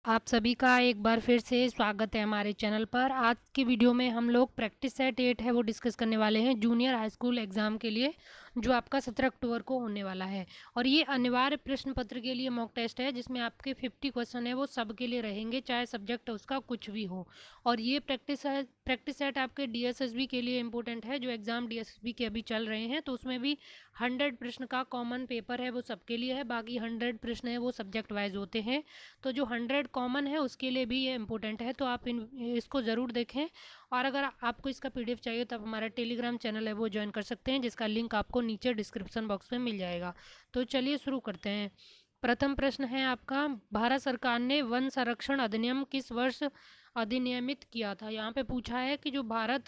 आप सभी का एक बार फिर से स्वागत है हमारे चैनल पर। आज की वीडियो में हम लोग प्रैक्टिस सेट 8 है वो डिस्कस करने वाले हैं जूनियर हाई स्कूल एग्ज़ाम के लिए, जो आपका 17 अक्टूबर को होने वाला है। और ये अनिवार्य प्रश्न पत्र के लिए मॉक टेस्ट है, जिसमें आपके 50 क्वेश्चन है वो सब के लिए रहेंगे, चाहे सब्जेक्ट उसका कुछ भी हो। और ये प्रैक्टिस सेट आपके डीएसएसबी के लिए इंपॉर्टेंट है, जो एग्ज़ाम डीएसएसबी के अभी चल रहे हैं, तो उसमें भी 100 प्रश्न का कॉमन पेपर है वो सबके लिए है। बाकी 100 प्रश्न है वो सब्जेक्ट वाइज होते हैं, तो जो 100 कॉमन है उसके लिए भी ये इंपॉर्टेंट है। तो आप इसको ज़रूर देखें। और अगर आपको इसका पीडीएफ चाहिए तो आप हमारा टेलीग्राम चैनल है वो ज्वाइन कर सकते हैं, जिसका लिंक आपको नीचे डिस्क्रिप्शन बॉक्स में मिल जाएगा। तो चलिए शुरू करते हैं। प्रथम प्रश्न है आपका, भारत सरकार ने वन संरक्षण अधिनियम किस वर्ष अधिनियमित किया था? यहाँ पे पूछा है कि जो भारत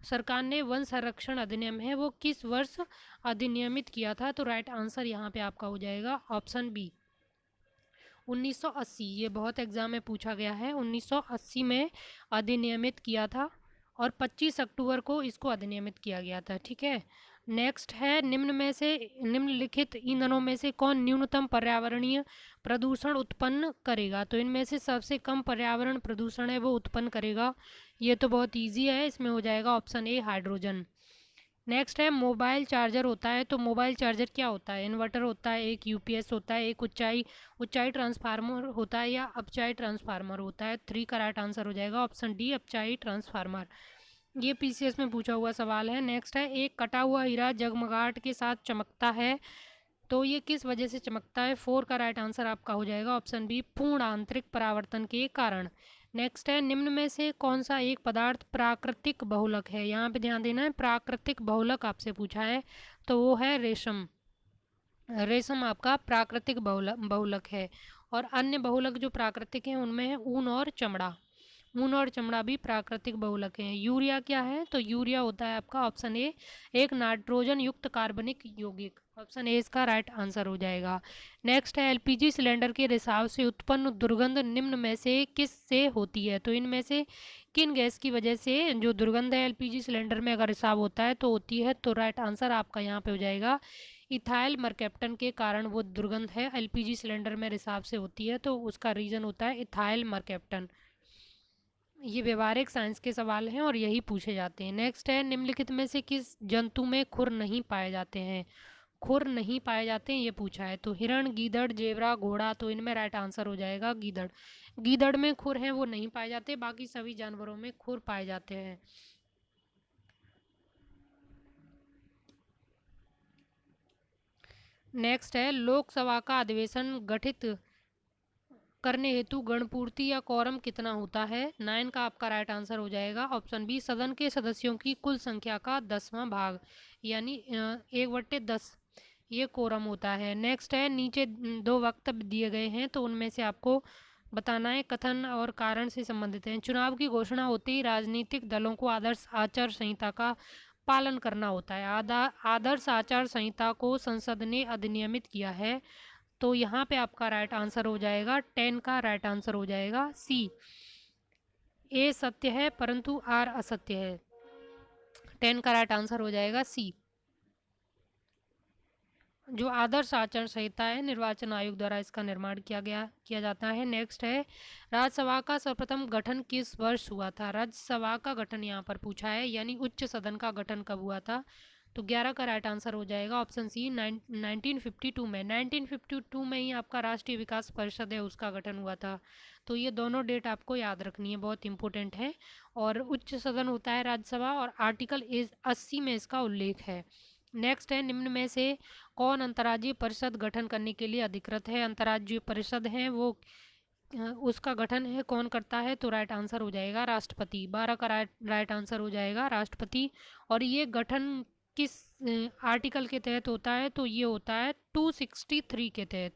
सरकार ने वन संरक्षण अधिनियम है वो किस वर्ष अधिनियमित किया था? तो राइट आंसर यहाँ पे आपका हो जाएगा ऑप्शन बी, 1980। ये बहुत एग्जाम में पूछा गया है। 1980 में अधिनियमित किया था और 25 अक्टूबर को इसको अधिनियमित किया गया था। ठीक है। नेक्स्ट है, निम्नलिखित ईंधनों में से कौन न्यूनतम पर्यावरणीय प्रदूषण उत्पन्न करेगा? तो इनमें से सबसे कम पर्यावरण प्रदूषण है वो उत्पन्न करेगा। ये तो बहुत ईजी है, इसमें हो जाएगा ऑप्शन ए, हाइड्रोजन। नेक्स्ट है, मोबाइल चार्जर होता है, तो मोबाइल चार्जर क्या होता है? इन्वर्टर होता है, एक यूपीएस होता है, एक ऊंचाई ट्रांसफार्मर होता है, या अपचाई ट्रांसफार्मर होता है? 3 का राइट आंसर हो जाएगा ऑप्शन डी, अपचाई ट्रांसफार्मर। ये पीसीएस में पूछा हुआ सवाल है। नेक्स्ट है, एक कटा हुआ हीरा जगमगाहट के साथ चमकता है, तो ये किस वजह से चमकता है? 4 का राइट आंसर आपका हो जाएगा ऑप्शन बी, पूर्ण आंतरिक परावर्तन के कारण। नेक्स्ट है, निम्न में से कौन सा एक पदार्थ प्राकृतिक बहुलक है? यहाँ पे ध्यान देना है, प्राकृतिक बहुलक आपसे पूछा है, तो वो है रेशम। रेशम आपका प्राकृतिक बहुलक है। और अन्य बहुलक जो प्राकृतिक हैं उनमें है ऊन और चमड़ा। ऊन और चमड़ा भी प्राकृतिक बहुलक हैं। यूरिया क्या है? तो यूरिया होता है आपका ऑप्शन ए, एक नाइट्रोजन युक्त कार्बनिक यौगिक। ऑप्शन ए इसका राइट आंसर हो जाएगा। नेक्स्ट है, एलपीजी सिलेंडर के रिसाव से उत्पन्न दुर्गंध निम्न में से किस से होती है? तो इनमें से किन गैस की वजह से जो दुर्गंध है एलपीजी सिलेंडर में अगर रिसाव होता है तो होती है? तो राइट आंसर आपका यहाँ पे हो जाएगा इथाइल मरकैप्टन के कारण वो दुर्गंध है एलपीजी सिलेंडर में रिसाव से होती है, तो उसका रीजन होता है इथाइल मरकैप्टन। ये व्यवहारिक साइंस के सवाल हैं और यही पूछे जाते हैं। नेक्स्ट है, निम्नलिखित में से किस जंतु में खुर नहीं पाए जाते हैं? खुर नहीं पाए जाते हैं ये पूछा है, तो हिरण, गीदड़, जेबरा, घोड़ा, तो इनमें राइट आंसर हो जाएगा गीदड़। गीदड़ में खुर हैं वो नहीं पाए जाते, बाकी सभी जानवरों में खुर पाए जाते हैं। नेक्स्ट है, लोकसभा का अधिवेशन गठित करने हेतु गणपूर्ति या कौरम कितना होता है? 9 का आपका राइट आंसर हो जाएगा ऑप्शन बी, सदन के सदस्यों की कुल संख्या का 10वां भाग, यानी 1/10 ये कोरम होता है। नेक्स्ट है, नीचे दो वक्तव्य दिए गए हैं, तो उनमें से आपको बताना है कथन और कारण से संबंधित हैं। चुनाव की घोषणा होते ही राजनीतिक दलों को आदर्श आचार संहिता का पालन करना होता है। आदर्श आचार संहिता को संसद ने अधिनियमित किया है, तो यहाँ पे आपका राइट आंसर हो जाएगा 10 का राइट आंसर हो जाएगा सी, ए सत्य है परंतु आर असत्य है। 10 का राइट आंसर हो जाएगा सी। जो आदर्श आचरण संहिता है, निर्वाचन आयोग द्वारा इसका निर्माण किया जाता है। नेक्स्ट है, राज्यसभा का सर्वप्रथम गठन किस वर्ष हुआ था? राज्यसभा का गठन यहाँ पर पूछा है, यानी उच्च सदन का गठन कब हुआ था? तो 11 का राइट आंसर हो जाएगा ऑप्शन सी, 1952 में। 1952 में ही आपका राष्ट्रीय विकास परिषद है उसका गठन हुआ था। तो ये दोनों डेट आपको याद रखनी है, बहुत इंपॉर्टेंट है। और उच्च सदन होता है राज्यसभा, और आर्टिकल 80 में इसका उल्लेख है। नेक्स्ट है, निम्न में से कौन अंतर्राज्यीय परिषद गठन करने के लिए अधिकृत है? अंतर्राज्यीय परिषद है वो उसका गठन है कौन करता है? तो राइट आंसर हो जाएगा राष्ट्रपति। 12 का राइट आंसर हो जाएगा राष्ट्रपति। और ये गठन किस आर्टिकल के तहत होता है? तो ये होता है 263 के तहत।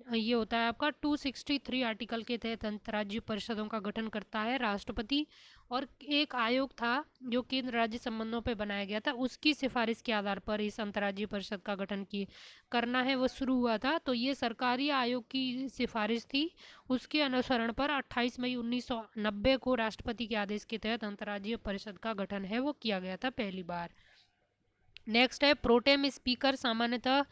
ये होता है आपका 263 आर्टिकल के तहत अंतर्राज्यीय परिषदों का गठन करता है राष्ट्रपति। और एक आयोग था जो केंद्र राज्य संबंधों पर बनाया गया था, उसकी सिफारिश के आधार पर इस अंतर्राज्यीय परिषद का गठन की करना है वो शुरू हुआ था। तो ये सरकारी आयोग की सिफारिश थी, उसके अनुसरण पर 28 मई 1990 को राष्ट्रपति के आदेश के तहत अंतर्राज्यीय परिषद का गठन है वो किया गया था पहली बार। नेक्स्ट है, प्रोटेम स्पीकर सामान्यतः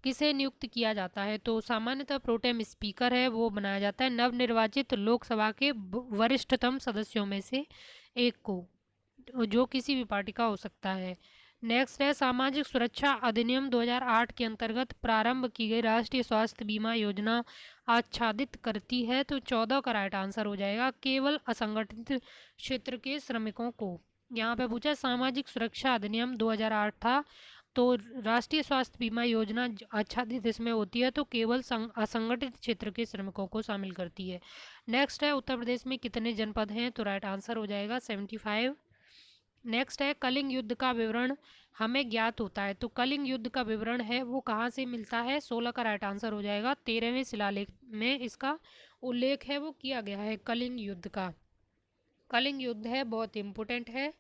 किसे नियुक्त किया जाता है? तो सामान्यतः प्रोटेम स्पीकर है वो बनाया जाता है नवनिर्वाचित लोकसभा के वरिष्ठतम सदस्यों में से एक को, जो किसी भी पार्टी का हो सकता है। नेक्स्ट है सामाजिक सुरक्षा अधिनियम 2008 के अंतर्गत प्रारंभ की गई राष्ट्रीय स्वास्थ्य बीमा योजना आच्छादित करती है, तो 14 का राइट आंसर हो जाएगा केवल असंगठित क्षेत्र के श्रमिकों को। यहाँ पे पूछा सामाजिक सुरक्षा अधिनियम 2008 था, तो राष्ट्रीय स्वास्थ्य बीमा योजना आच्छादित इसमें होती है तो केवल असंगठित क्षेत्र के श्रमिकों को शामिल करती है। नेक्स्ट है उत्तर प्रदेश में कितने जनपद हैं? तो राइट आंसर हो जाएगा 75। नेक्स्ट है कलिंग युद्ध का विवरण हमें ज्ञात होता है, तो कलिंग युद्ध का विवरण है वो कहाँ से मिलता है? 16 का राइट आंसर हो जाएगा 13वें शिलालेख में इसका उल्लेख है वो किया गया है कलिंग युद्ध का। कलिंग युद्ध है बहुत इम्पोर्टेंट है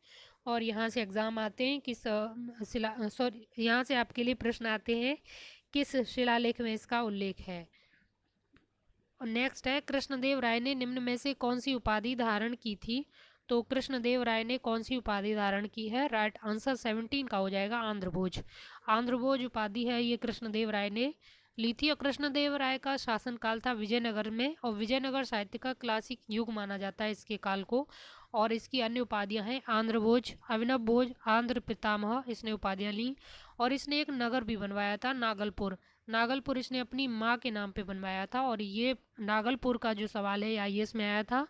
और यहाँ से एग्ज़ाम आते हैं किस सॉरी यहाँ से आपके लिए प्रश्न आते हैं किस शिलालेख में इसका उल्लेख है। और नेक्स्ट है कृष्णदेव राय ने निम्न में से कौन सी उपाधि धारण की थी? तो कृष्णदेव राय ने कौन सी उपाधि धारण की है? राइट आंसर 17 का हो जाएगा आंध्रभोज। आंध्रभोज उपाधि है ये कृष्णदेव राय ने ली थी। और कृष्णदेव राय का शासनकाल था विजयनगर में और विजयनगर साहित्य का क्लासिक युग माना जाता है इसके काल को। और इसकी अन्य उपाधियां हैं आंध्रभोज, अभिनव भोज, आंध्र पितामह इसने उपाधियां ली। और इसने एक नगर भी बनवाया था नागलपुर। नागलपुर इसने अपनी माँ के नाम पे बनवाया था और ये नागलपुर का जो सवाल है आईएएस में आया था।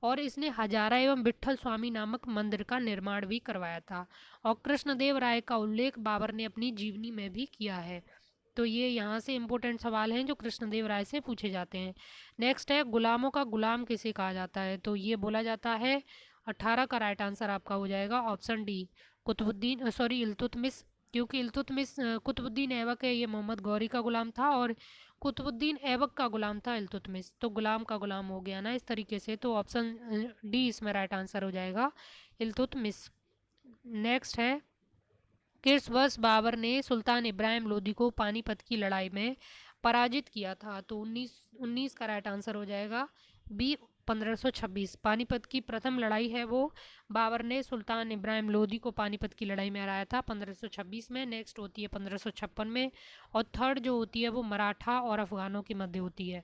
और इसने हजारा एवं विट्ठल स्वामी नामक मंदिर का निर्माण भी करवाया था। और कृष्णदेव राय का उल्लेख बाबर ने अपनी जीवनी में भी किया है। तो ये यहाँ से इम्पोर्टेंट सवाल हैं जो कृष्णदेव राय से पूछे जाते हैं। नेक्स्ट है गुलामों का गुलाम किसे कहा जाता है? तो ये बोला जाता है 18 का राइट आंसर आपका हो जाएगा option d Qutbuddin sorry Iltutmish. क्योंकि इल्तुतमिश कुतुबुद्दीन ऐबक है ये मोहम्मद गौरी का गुलाम था और कुतुबुद्दीन ऐबक का गुलाम था इल्तुतमिश, तो गुलाम का गुलाम हो गया ना इस तरीके से, तो ऑप्शन डी इसमें राइट आंसर हो जाएगा इल्तुतमिश। नेक्स्ट है किस वर्ष बाबर ने सुल्तान इब्राहिम लोदी को पानीपत की लड़ाई में पराजित किया था? तो 19 का राइट आंसर हो जाएगा बी 1526। पानीपत की प्रथम लड़ाई है वो बाबर ने सुल्तान इब्राहिम लोदी को पानीपत की लड़ाई में हराया था 1526 में। नेक्स्ट होती है 1556 में और थर्ड जो होती है वो मराठा और अफगानों के मध्य होती है।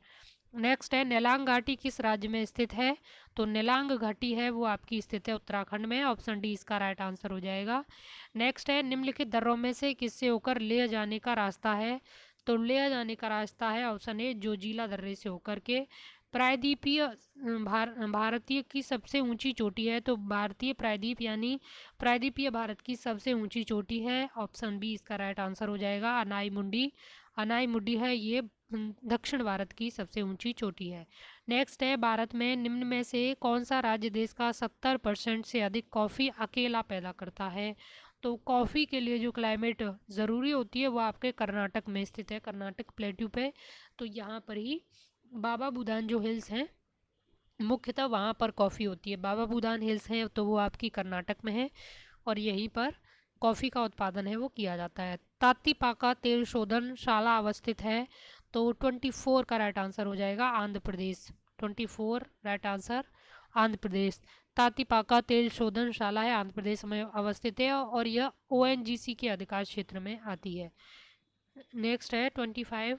नेक्स्ट है नेलांग घाटी किस राज्य में स्थित है? तो नेलांग घाटी है वो आपकी स्थित है उत्तराखंड में, ऑप्शन डी इसका राइट आंसर हो जाएगा। नेक्स्ट है निम्नलिखित दर्रों में से किससे होकर लेह जाने का रास्ता है? तो लेह जाने का रास्ता है ऑप्शन ए जोजिला दर्रे से होकर के। प्रायद्वीपीय भारतीय की सबसे ऊंची चोटी है, तो भारतीय प्रायद्वीप यानी प्रायद्वीपीय भारत की सबसे ऊंची चोटी है, ऑप्शन बी इसका राइट आंसर हो जाएगा अनाई मुंडी। अनाई मुंडी है ये दक्षिण भारत की सबसे ऊंची चोटी है। नेक्स्ट है भारत में निम्न में से कौन सा राज्य देश का 70% से अधिक कॉफ़ी अकेला पैदा करता है? तो कॉफ़ी के लिए जो क्लाइमेट ज़रूरी होती है वो आपके कर्नाटक में स्थित है, कर्नाटक प्लेट्यू पे। तो यहाँ पर ही बाबा बुदान जो हिल्स हैं मुख्यतः वहाँ पर कॉफ़ी होती है। बाबा बुदान हिल्स हैं तो वो आपकी कर्नाटक में है और यहीं पर कॉफ़ी का उत्पादन है वो किया जाता है। तातीपाका तेल शोधन शाला अवस्थित है, तो 24 का राइट आंसर हो जाएगा आंध्र प्रदेश। 24 right answer Andhra Pradesh. तातीपाका तेल शोधन शाला है आंध्र प्रदेश में अवस्थित है और यह ओएनजीसी के अधिकार क्षेत्र में आती है। नेक्स्ट है 25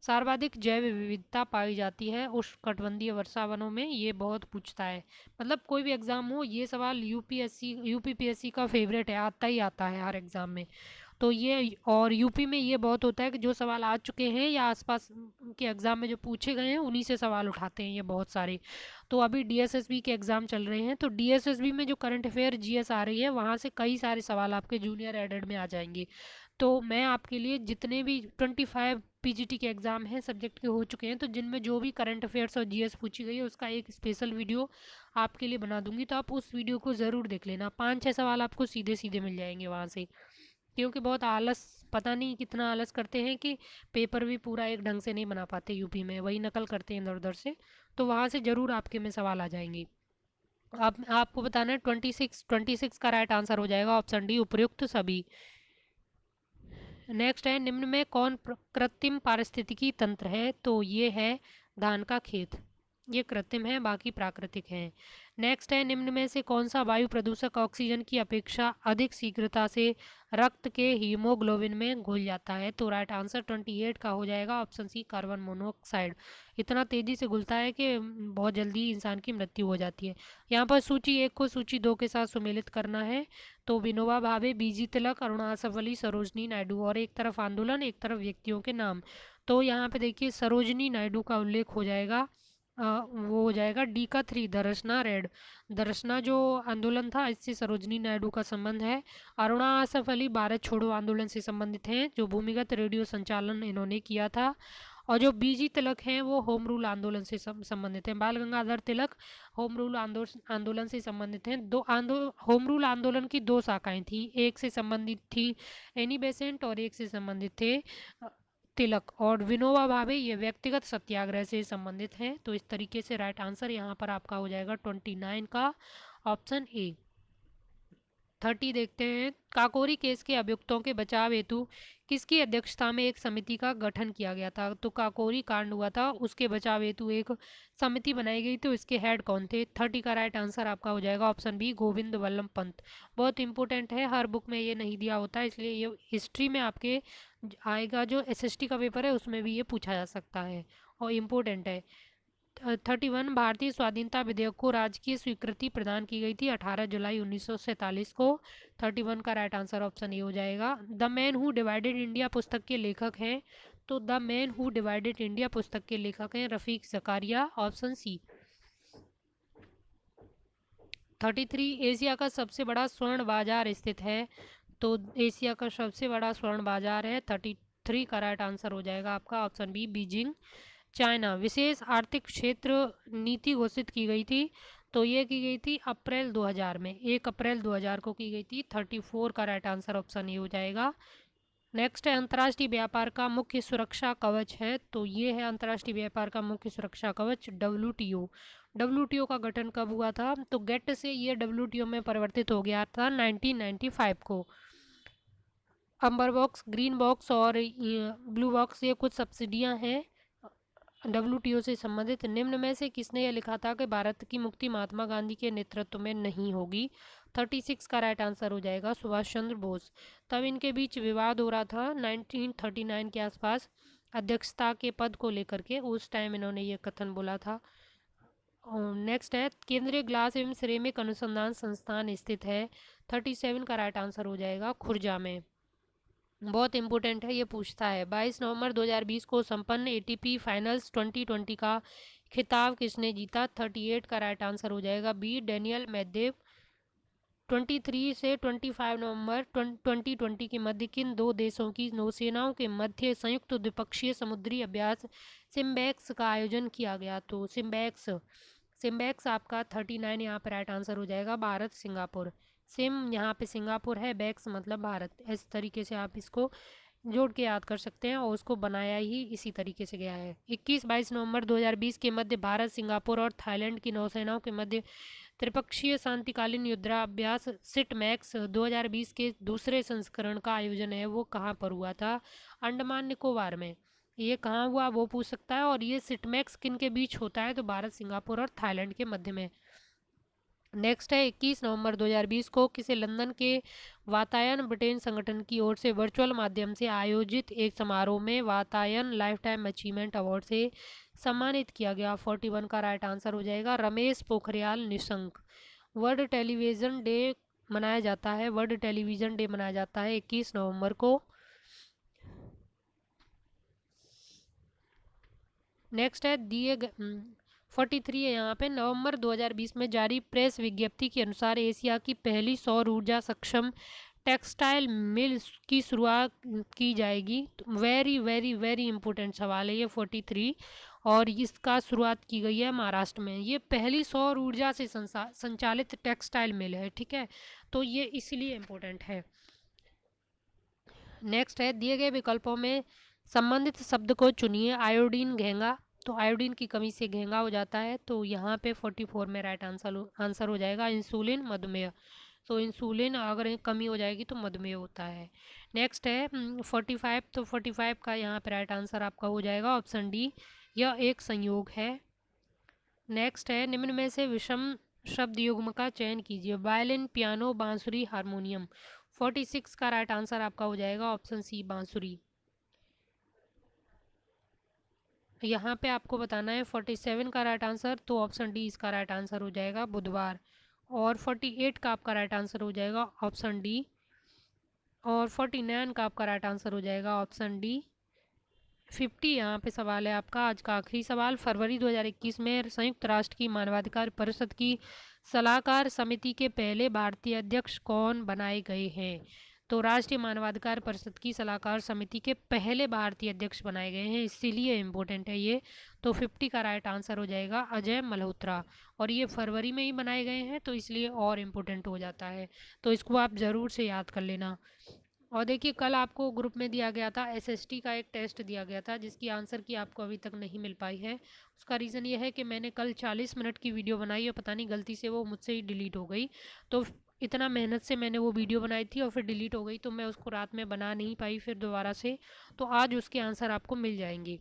सर्वाधिक जैव विविधता पाई जाती है उष्णकटिबंधीय वर्षा वनों में, ये बहुत पूछता है। मतलब कोई भी एग्जाम हो ये सवाल यूपीपीएससी का फेवरेट है, आता ही आता है हर एग्जाम में। तो ये और यूपी में ये बहुत होता है कि जो सवाल आ चुके हैं या आसपास के एग्जाम में जो पूछे गए हैं उन्हीं से सवाल उठाते हैं ये बहुत सारे। तो अभी डीएसएसबी के एग्जाम चल रहे हैं तो डीएसएसबी में जो करंट अफेयर जीएस आ रही है वहाँ से कई सारे सवाल आपके जूनियर एडेड में आ जाएंगे। तो मैं आपके लिए जितने भी 25 पीजीटी के एग्ज़ाम हैं सब्जेक्ट के हो चुके हैं तो जिनमें जो भी करंट अफेयर्स और जीएस पूछी गई है उसका एक स्पेशल वीडियो आपके लिए बना दूंगी, तो आप उस वीडियो को ज़रूर देख लेना। 5-6 सवाल आपको सीधे सीधे मिल जाएंगे वहाँ से, क्योंकि बहुत आलस पता नहीं कितना आलस करते हैं कि पेपर भी पूरा एक ढंग से नहीं बना पाते यूपी में, वही नकल करते हैं इधर उधर से। तो वहाँ से ज़रूर आपके में सवाल आ जाएंगे। आपको बताना है 26 का राइट आंसर हो जाएगा ऑप्शन डी उपयुक्त सभी। नेक्स्ट है निम्न में कौन कृत्रिम पारिस्थितिकी तंत्र है? तो ये है धान का खेत। ये कृत्रिम है, बाकी प्राकृतिक हैं। नेक्स्ट है, निम्न में से कौन सा वायु प्रदूषक ऑक्सीजन की अपेक्षा अधिक शीघ्रता से रक्त के हीमोग्लोबिन में घुल जाता है? तो राइट आंसर 28 का हो जाएगा ऑप्शन सी, कार्बन मोनोऑक्साइड। इतना तेजी से घुलता है कि बहुत जल्दी इंसान की मृत्यु हो जाती है। यहाँ पर सूची 1 को सूची 2 के साथ सुमेलित करना है। तो विनोबा भावे, बीजी तिलक, अरुणा आसफ अली, सरोजनी नायडू, और एक तरफ आंदोलन, एक तरफ व्यक्तियों के नाम। तो यहाँ पे देखिए सरोजनी नायडू का उल्लेख हो जाएगा। वो हो जाएगा डी का 3, दर्शना रेड। दर्शना जो आंदोलन था, इससे सरोजनी नायडू का संबंध है। अरुणा आसफ अली भारत छोड़ो आंदोलन से संबंधित हैं, जो भूमिगत रेडियो संचालन इन्होंने किया था। और जो बीजी तिलक हैं वो होम रूल आंदोलन से संबंधित हैं। बाल गंगाधर तिलक होम रूल आंदोलन से संबंधित हैं। होम रूल आंदोलन की दो शाखाएं थी, एक से संबंधित थी एनी बेसेंट और एक से संबंधित थे तिलक। और विनोबा भावे ये व्यक्तिगत सत्याग्रह से संबंधित हैं। तो इस तरीके से राइट आंसर यहाँ पर आपका हो जाएगा 29 का ऑप्शन ए। 30 देखते हैं, काकोरी केस के अभियुक्तों के बचाव हेतु किसकी अध्यक्षता में एक समिति का गठन किया गया था? तो काकोरी कांड हुआ था, उसके बचाव हेतु एक समिति बनाई गई, तो इसके हेड कौन थे? 30 का राइट आंसर आपका हो जाएगा ऑप्शन बी, गोविंद वल्लभ पंत। बहुत इंपॉर्टेंट है, हर बुक में ये नहीं दिया होता है, इसलिए ये हिस्ट्री में आपके आएगा। जो एसएसटी का पेपर है उसमें भी ये पूछा जा सकता है और इम्पोर्टेंट है। 31, भारतीय स्वाधीनता विधेयक को राजकीय स्वीकृति प्रदान की गई थी 18 जुलाई 1947 को। 31 का राइट आंसर ऑप्शन ए हो जाएगा। The man who divided India पुस्तक के लेखक हैं? तो the man who divided India पुस्तक के लेखक हैं Rafiq Zakaria, option c. 33, Asia का सबसे बड़ा स्वर्ण बाजार स्थित है? तो एशिया का सबसे बड़ा स्वर्ण बाजार है 33 का राइट आंसर हो जाएगा आपका ऑप्शन बी, बीजिंग, चाइना। विशेष आर्थिक क्षेत्र नीति घोषित की गई थी, तो ये की गई थी अप्रैल 2000 में, 1 अप्रैल 2000 को की गई थी। 34 का राइट आंसर ऑप्शन ए हो जाएगा। नेक्स्ट है, अंतर्राष्ट्रीय व्यापार का मुख्य सुरक्षा कवच है? तो ये है अंतर्राष्ट्रीय व्यापार का मुख्य सुरक्षा कवच, डब्ल्यूटीओ। डब्ल्यूटीओ का गठन कब हुआ था? तो गेट से ये डब्ल्यूटीओ में परिवर्तित हो गया था 1995 को। अम्बर बॉक्स, ग्रीन बॉक्स और ब्लू बॉक्स ये कुछ सब्सिडियां हैं डब्ल्यूटीओ से संबंधित। निम्न में से किसने यह लिखा था कि भारत की मुक्ति महात्मा गांधी के नेतृत्व में नहीं होगी? 36 का राइट आंसर हो जाएगा, सुभाष चंद्र बोस। तब इनके बीच विवाद हो रहा था 1939 के आसपास, अध्यक्षता के पद को लेकर के, उस टाइम इन्होंने ये कथन बोला था। नेक्स्ट है, केंद्रीय ग्लास एवं सिरेमिक अनुसंधान संस्थान स्थित है? 37 का राइट आंसर हो जाएगा, खुर्जा में। बहुत इंपॉर्टेंट है, ये पूछता है 22 नवंबर 2020 को संपन्न एटीपी फाइनल्स 2020 का खिताब किसने जीता? 38 का राइट आंसर हो जाएगा बी, डेनियल मेदवेदेव। 23 से 25 नवंबर 2020 के मध्य किन दो देशों की नौसेनाओं के मध्य संयुक्त द्विपक्षीय समुद्री अभ्यास सिम्बैक्स का आयोजन किया गया? तो सिम्बैक्स, सिम्बैक्स आपका 39 यहाँ पर राइट आंसर हो जाएगा, भारत सिंगापुर। सिम यहाँ पे सिंगापुर है, बैक्स मतलब भारत। इस तरीके से आप इसको जोड़ के याद कर सकते हैं, और उसको बनाया ही इसी तरीके से गया है। 21-22 नवंबर 2020 के मध्य भारत, सिंगापुर और थाईलैंड की नौसेनाओं के मध्य त्रिपक्षीय शांतिकालीन युद्धाभ्यास सिटमैक्स 2020 के दूसरे संस्करण का आयोजन है, वो कहाँ पर हुआ था? अंडमान निकोबार में। ये कहाँ हुआ वो पूछ सकता है, और ये सिटमैक्स किन के बीच होता है? तो भारत, सिंगापुर और थाईलैंड के मध्य में। नेक्स्ट है, 21 नवंबर 2020 को किसे लंदन के वातायन ब्रिटेन संगठन की ओर से वर्चुअल माध्यम से आयोजित एक समारोह में Vatayan life time achievement award से सम्मानित किया गया? 41 का राइट आंसर हो जाएगा, Ramesh Pokhriyal Nishank. World television day मनाया जाता है, वर्ल्ड टेलीविज़न डे मनाया जाता है 21 नवंबर को। नेक्स्ट है, 43 है यहाँ पे, नवंबर 2020 में जारी प्रेस विज्ञप्ति के अनुसार एशिया की पहली सौर ऊर्जा सक्षम टेक्सटाइल मिल की शुरुआत की जाएगी? वेरी वेरी वेरी इंपॉर्टेंट सवाल है ये 43, और इसका शुरुआत की गई है महाराष्ट्र में। ये पहली सौर ऊर्जा से संचालित टेक्सटाइल मिल है, ठीक है, तो ये इसलिए इम्पोर्टेंट है। नेक्स्ट है, दिए गए विकल्पों में संबंधित शब्द को चुनिए। आयोडीन घेंगा, तो आयोडीन की कमी से घेंगा हो जाता है, तो यहाँ पे 44 में राइट आंसर हो जाएगा। इंसुलिन, मधुमेह, तो इंसुलिन अगर कमी हो जाएगी तो मधुमेह होता है। नेक्स्ट है 45, तो 45 का यहाँ पे राइट आंसर आपका हो जाएगा ऑप्शन डी, यह एक संयोग है। नेक्स्ट है निम्न में से विषम शब्द युग्म का चयन कीजिए। वायलिन, पियानो, बांसुरी, हारमोनियम। 46 का राइट आंसर आपका हो जाएगा ऑप्शन सी बांसुरी। यहाँ पे आपको बताना है 47 का राइट आंसर, तो ऑप्शन डी इसका राइट आंसर हो जाएगा बुधवार। और 48 का आपका राइट आंसर हो जाएगा ऑप्शन डी। और 49 का आपका राइट आंसर हो जाएगा ऑप्शन डी। 50 यहाँ पे सवाल है आपका आज का आखिरी सवाल। फरवरी 2021 में संयुक्त राष्ट्र की मानवाधिकार परिषद की सलाहकार समिति के पहले भारतीय अध्यक्ष कौन बनाए गए हैं? तो राष्ट्रीय मानवाधिकार परिषद की सलाहकार समिति के पहले भारतीय अध्यक्ष बनाए गए हैं, इसीलिए इम्पोर्टेंट है ये। तो 50 का राइट आंसर हो जाएगा अजय मल्होत्रा। और ये फरवरी में ही बनाए गए हैं तो इसलिए और इम्पोर्टेंट हो जाता है। तो इसको आप ज़रूर से याद कर लेना। और देखिए कल आपको ग्रुप में दिया गया था एसएसटी का एक टेस्ट दिया गया था जिसकी आंसर की आपको अभी तक नहीं मिल पाई है। उसका रीज़न ये है कि मैंने कल 40 मिनट की वीडियो बनाई और पता नहीं गलती से वो मुझसे ही डिलीट हो गई। तो इतना मेहनत से मैंने वो वीडियो बनाई थी और फिर डिलीट हो गई, तो मैं उसको रात में बना नहीं पाई फिर दोबारा से। तो आज उसके आंसर आपको मिल जाएंगे,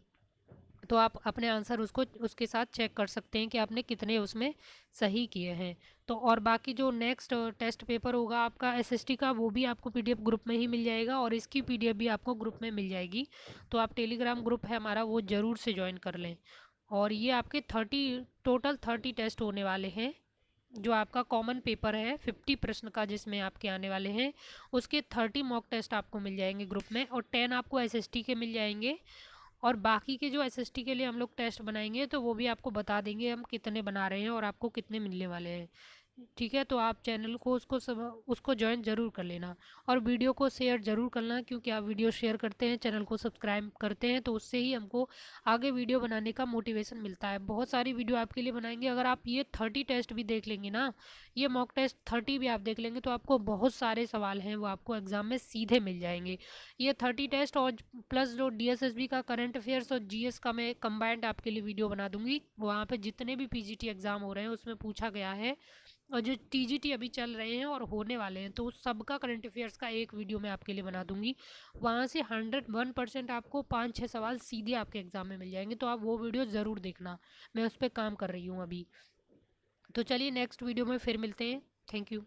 तो आप अपने आंसर उसको उसके साथ चेक कर सकते हैं कि आपने कितने उसमें सही किए हैं। तो और बाकी जो नेक्स्ट टेस्ट पेपर होगा आपका एसएसटी का, वो भी आपको पीडीएफ ग्रुप में ही मिल जाएगा और इसकी पीडीएफ भी आपको ग्रुप में मिल जाएगी। तो आप टेलीग्राम ग्रुप है हमारा वो ज़रूर से ज्वाइन कर लें। और ये आपके 30 टेस्ट होने वाले हैं। जो आपका कॉमन पेपर है 50 प्रश्न का जिसमें आपके आने वाले हैं, उसके 30 मॉक टेस्ट आपको मिल जाएंगे ग्रुप में और 10 आपको एसएसटी के मिल जाएंगे। और बाकी के जो एसएसटी के लिए हम लोग टेस्ट बनाएंगे तो वो भी आपको बता देंगे हम कितने बना रहे हैं और आपको कितने मिलने वाले हैं। ठीक है, तो आप चैनल को उसको ज्वाइन ज़रूर कर लेना। और वीडियो को शेयर ज़रूर करना, क्योंकि आप वीडियो शेयर करते हैं, चैनल को सब्सक्राइब करते हैं, तो उससे ही हमको आगे वीडियो बनाने का मोटिवेशन मिलता है। बहुत सारी वीडियो आपके लिए बनाएंगे। अगर आप ये 30 टेस्ट भी देख लेंगे ना, ये मॉक टेस्ट 30 भी आप देख लेंगे, तो आपको बहुत सारे सवाल हैं वो आपको एग्जाम में सीधे मिल जाएंगे। ये 30 टेस्ट और प्लस जो डीएसएसबी का करंट अफेयर्स और जीएस का मैं कंबाइंड आपके लिए वीडियो बना दूंगी। वहाँ पे जितने भी पीजीटी एग्जाम हो रहे हैं उसमें पूछा गया है, और जो टीजीटी अभी चल रहे हैं और होने वाले हैं, तो उस सबका करंट अफेयर्स का एक वीडियो मैं आपके लिए बना दूंगी। वहाँ से 101% आपको 5-6 सवाल सीधे आपके एग्जाम में मिल जाएंगे, तो आप वो वीडियो ज़रूर देखना। मैं उस पर काम कर रही हूँ अभी। तो चलिए नेक्स्ट वीडियो में फिर मिलते हैं। Thank you.